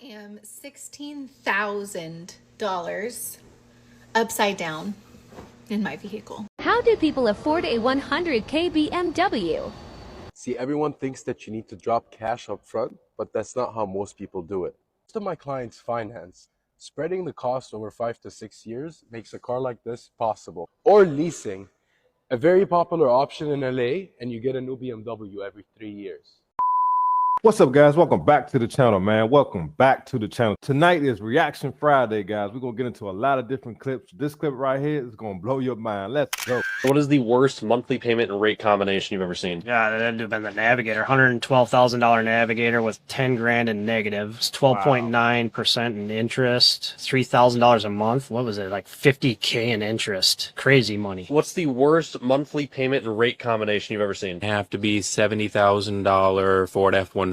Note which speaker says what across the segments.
Speaker 1: am $16,000 upside down in my vehicle.
Speaker 2: How do people afford a 100K BMW?
Speaker 3: See, everyone thinks that you need to drop cash up front, but that's not how most people do it. Most of my clients finance. Spreading the cost over 5 to 6 years makes a car like this possible. Or leasing, a very popular option in LA, and you get a new BMW every 3 years.
Speaker 4: What's up, guys? Welcome back to the channel, man. Welcome back to the channel. Tonight is Reaction Friday, guys. We're going to get into a lot of different clips. This clip right here is going to blow your mind. Let's go.
Speaker 5: What is the worst monthly payment and rate combination you've ever seen?
Speaker 6: Yeah, that'd have been the Navigator. $112,000 Navigator with 10 grand in negatives, 12.9% in interest, $3,000 a month. What was it, like 50K in interest? Crazy money.
Speaker 5: What's the worst monthly payment and rate combination you've ever seen?
Speaker 7: Have to be $70,000 Ford F-150.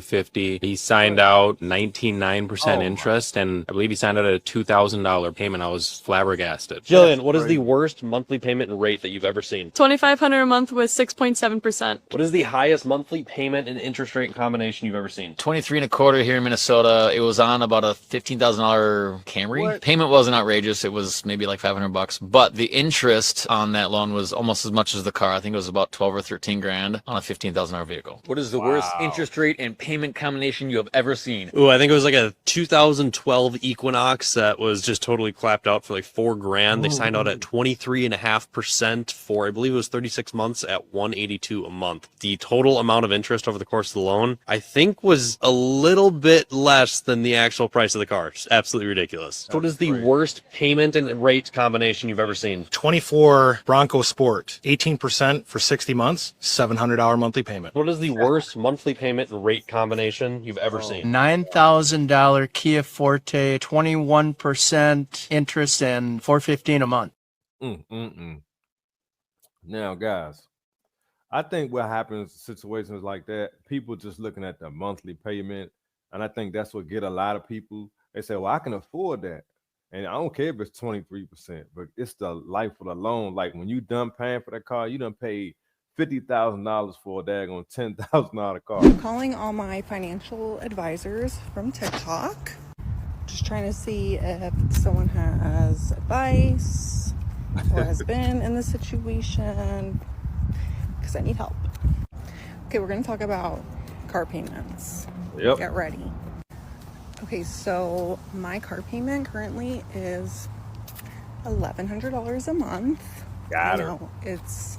Speaker 7: He signed out 19.9% interest, and I believe he signed out at a $2,000 payment. I was flabbergasted.
Speaker 5: Jillian, what is the worst monthly payment and rate that you've ever seen?
Speaker 8: $2,500 a month with 6.7%.
Speaker 5: What is the highest monthly payment and interest rate combination you've ever seen?
Speaker 9: 23 and a quarter here in Minnesota. It was on about a $15,000 Camry. What? Payment wasn't outrageous. It was maybe like $500, but the interest on that loan was almost as much as the car. I think it was about 12 or 13 grand on a $15,000 vehicle.
Speaker 10: What is the worst interest rate and payment combination you have ever seen?
Speaker 11: Ooh, I think it was like a 2012 Equinox that was just totally clapped out for like $4 grand. They signed out at 23.5% for, I believe it was 36 months at $182 a month. The total amount of interest over the course of the loan, I think, was a little bit less than the actual price of the car. It's absolutely ridiculous.
Speaker 5: What is the worst payment and rate combination you've ever seen?
Speaker 12: 24 Bronco Sport, 18% for 60 months, $700 monthly payment.
Speaker 5: What is the worst monthly payment and rate combination you've ever seen?
Speaker 13: $9,000 Kia Forte, 21% interest and $415 a month.
Speaker 4: Now, guys, I think what happens in situations like that, people just looking at the monthly payment, and I think that's what get a lot of people. They say, well, I can afford that. And I don't care if it's 23%, but it's the life of the loan. Like when you done paying for that car, you done paid $50,000 for a daggone $10,000 car.
Speaker 14: I'm calling all my financial advisors from TikTok, just trying to see if someone has advice or has been in this situation, because I need help. Okay, we're going to talk about car payments.
Speaker 4: Yep.
Speaker 14: Get ready. Okay, so my car payment currently is $1,100 a month.
Speaker 4: Got her.
Speaker 14: I know, it's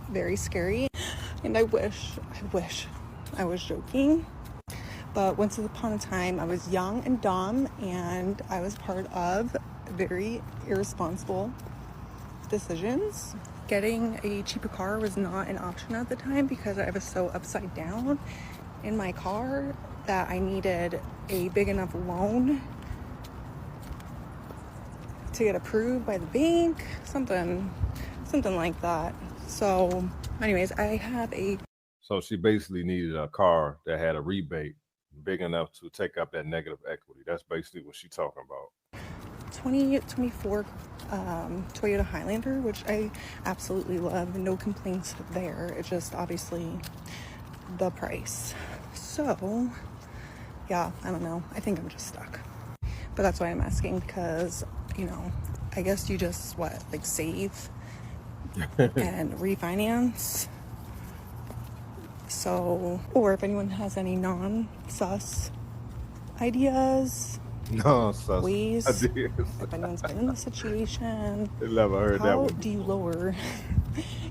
Speaker 14: very scary, and I wish I was joking, but once upon a time I was young and dumb, and I was part of very irresponsible decisions. Getting a cheaper car was not an option at the time because I was so upside down in my car that I needed a big enough loan to get approved by the bank, something like that. So anyways, I have a...
Speaker 4: So she basically needed a car that had a rebate big enough to take up that negative equity. That's basically what she's talking about.
Speaker 14: 2024 Toyota Highlander, which I absolutely love. No complaints there. It's just obviously the price. So yeah, I don't know. I think I'm just stuck. But that's why I'm asking, because, you know, I guess you just, save and refinance. So, or if anyone has any non-sus ideas, ways, if anyone's been in the situation,
Speaker 4: never heard that
Speaker 14: how
Speaker 4: one.
Speaker 14: do you lower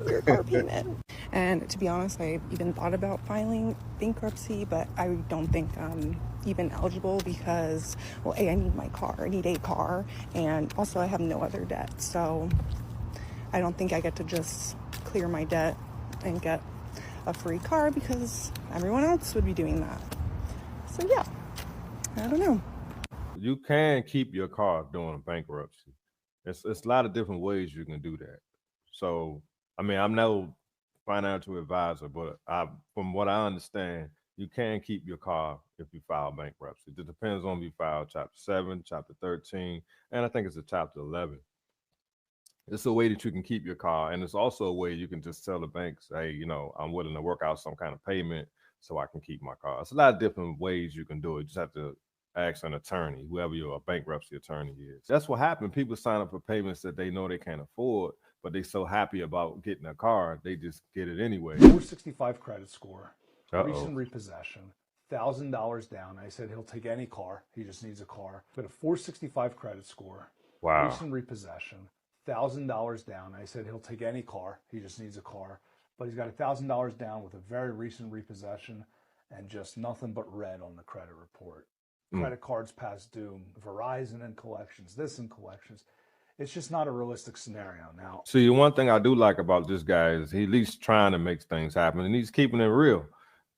Speaker 14: your car payment? And to be honest, I even thought about filing bankruptcy, but I don't think I'm even eligible because, well, A, I need my car, I need a car, and also I have no other debt. So I don't think I get to just clear my debt and get a free car because everyone else would be doing that. So yeah, I don't know.
Speaker 4: You can keep your car during bankruptcy. It's a lot of different ways you can do that. So, I mean, I'm no financial advisor, but from what I understand, you can keep your car if you file bankruptcy. It depends on if you file Chapter 7, Chapter 13, and I think it's a Chapter 11. It's a way that you can keep your car, and it's also a way you can just tell the banks, hey, you know, I'm willing to work out some kind of payment so I can keep my car. It's a lot of different ways you can do it. You just have to ask an attorney, whoever your bankruptcy attorney is. That's what happened. People sign up for payments that they know they can't afford, but they so happy about getting a car, they just get it anyway.
Speaker 15: 465 credit score, recent repossession, $1,000 down. I said he'll take any car. He just needs a car. But a 465 credit score,
Speaker 4: wow.
Speaker 15: Recent repossession, $1,000 down. I said he'll take any car. He just needs a car. But he's got $1,000 down with a very recent repossession and just nothing but red on the credit report. Credit cards past due, Verizon in collections, this in collections. It's just not a realistic scenario now.
Speaker 4: See, one thing I do like about this guy is he at least trying to make things happen, and he's keeping it real.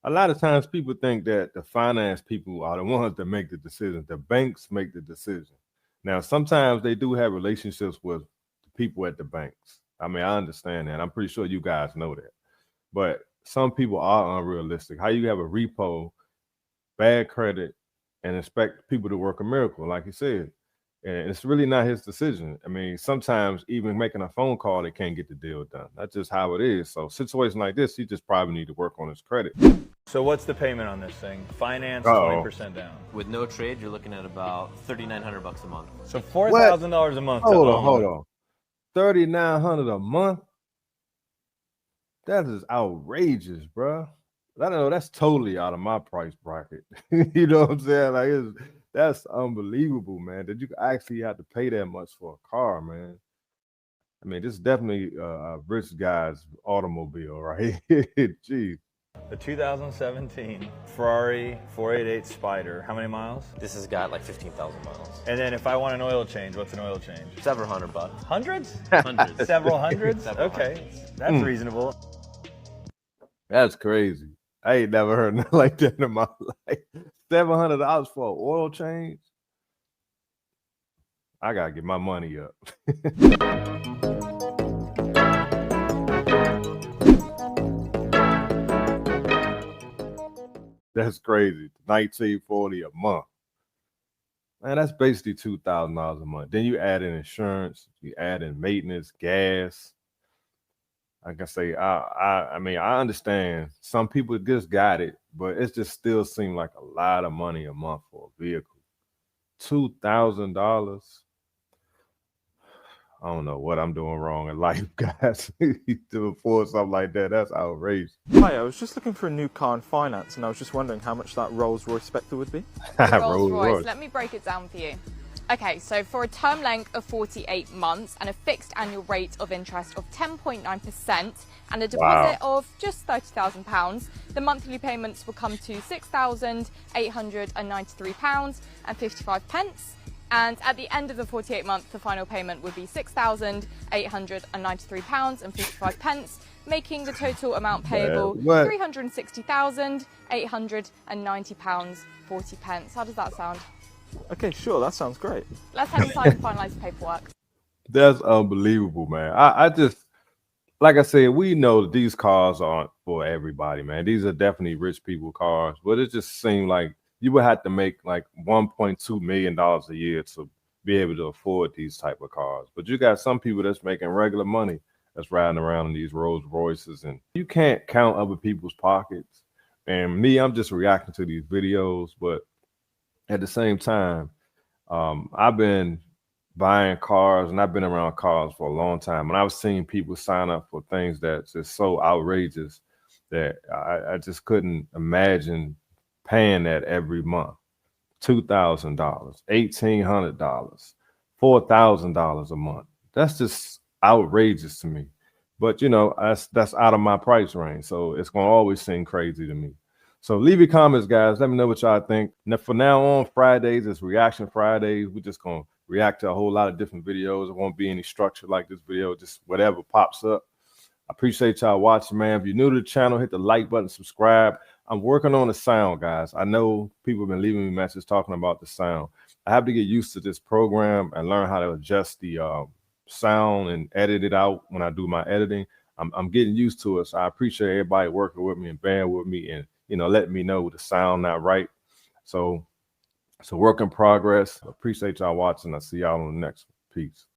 Speaker 4: A lot of times people think that the finance people are the ones that make the decisions. The banks make the decision. Now, sometimes they do have relationships with the people at the banks. I mean, I understand that. I'm pretty sure you guys know that. But some people are unrealistic. How you have a repo, bad credit, and expect people to work a miracle, like you said. And it's really not his decision. I mean, sometimes even making a phone call, they can't get the deal done. That's just how it is. So situation like this, he just probably need to work on his credit.
Speaker 16: So what's the payment on this thing? Finance, 20% down.
Speaker 5: With no trade, you're looking at about $3,900 a month.
Speaker 16: So $4,000 a month.
Speaker 4: Hold on. $3,900 a month? That is outrageous, bro. I don't know. That's totally out of my price bracket. You know what I'm saying? Like, that's unbelievable, man, that you actually have to pay that much for a car, man. I mean, this is definitely a rich guy's automobile, right? Jeez.
Speaker 16: The 2017 Ferrari 488 Spider. How many miles?
Speaker 5: This has got like 15,000 miles.
Speaker 16: And then if I want an oil change, what's an oil change?
Speaker 5: Several $100.
Speaker 16: Hundreds?
Speaker 5: Hundreds.
Speaker 16: Several hundreds?
Speaker 5: Several
Speaker 16: Okay,
Speaker 5: hundreds.
Speaker 16: that's reasonable.
Speaker 4: That's crazy. I ain't never heard nothing like that in my life. $700 for an oil change? I gotta get my money up. That's crazy. $1,940 a month. Man, that's basically $2,000 a month. Then you add in insurance, you add in maintenance, gas. Like I say, I mean, I understand some people just got it, but it just still seems like a lot of money a month for a vehicle. $2,000. I don't know what I'm doing wrong in life, guys. To afford something like that, that's outrageous.
Speaker 17: Hi, I was just looking for a new car in finance, and I was just wondering how much that Rolls-Royce Spectre would be.
Speaker 18: Rolls-Royce, let me break it down for you. Okay, so for a term length of 48 months and a fixed annual rate of interest of 10.9% and a deposit of just £30,000, the monthly payments will come to £6,893.55. And at the end of the 48 months, the final payment would be £6,893.55, making the total amount payable £360,890.40. How does that sound?
Speaker 17: Okay, sure, that sounds great.
Speaker 18: Let's head inside and finalise the paperwork.
Speaker 4: That's unbelievable, man. I just, like I said, we know that these cars aren't for everybody, man. These are definitely rich people cars, but it just seemed like you would have to make like $1.2 million a year to be able to afford these type of cars. But you got some people that's making regular money that's riding around in these Rolls Royces, and you can't count other people's pockets. And me, I'm just reacting to these videos, but at the same time, I've been buying cars and I've been around cars for a long time, and I've seen people sign up for things that's just so outrageous that I just couldn't imagine paying that every month. $2,000, $1,800, $4,000 a month. That's just outrageous to me. But you know, that's out of my price range, so it's gonna always seem crazy to me. So leave your comments, guys. Let me know what y'all think. Now, for now on, Fridays is Reaction Fridays. We're just gonna react to a whole lot of different videos. It won't be any structure like this video, just whatever pops up. I appreciate y'all watching, man. If you're new to the channel, hit the like button, subscribe. I'm working on the sound, guys. I know people have been leaving me messages talking about the sound. I have to get used to this program and learn how to adjust the sound and edit it out when I do my editing. I'm getting used to it, so I appreciate everybody working with me and bearing with me and, you know, letting me know the sound not right. So it's a work in progress. I appreciate y'all watching. I'll see y'all on the next one. Peace.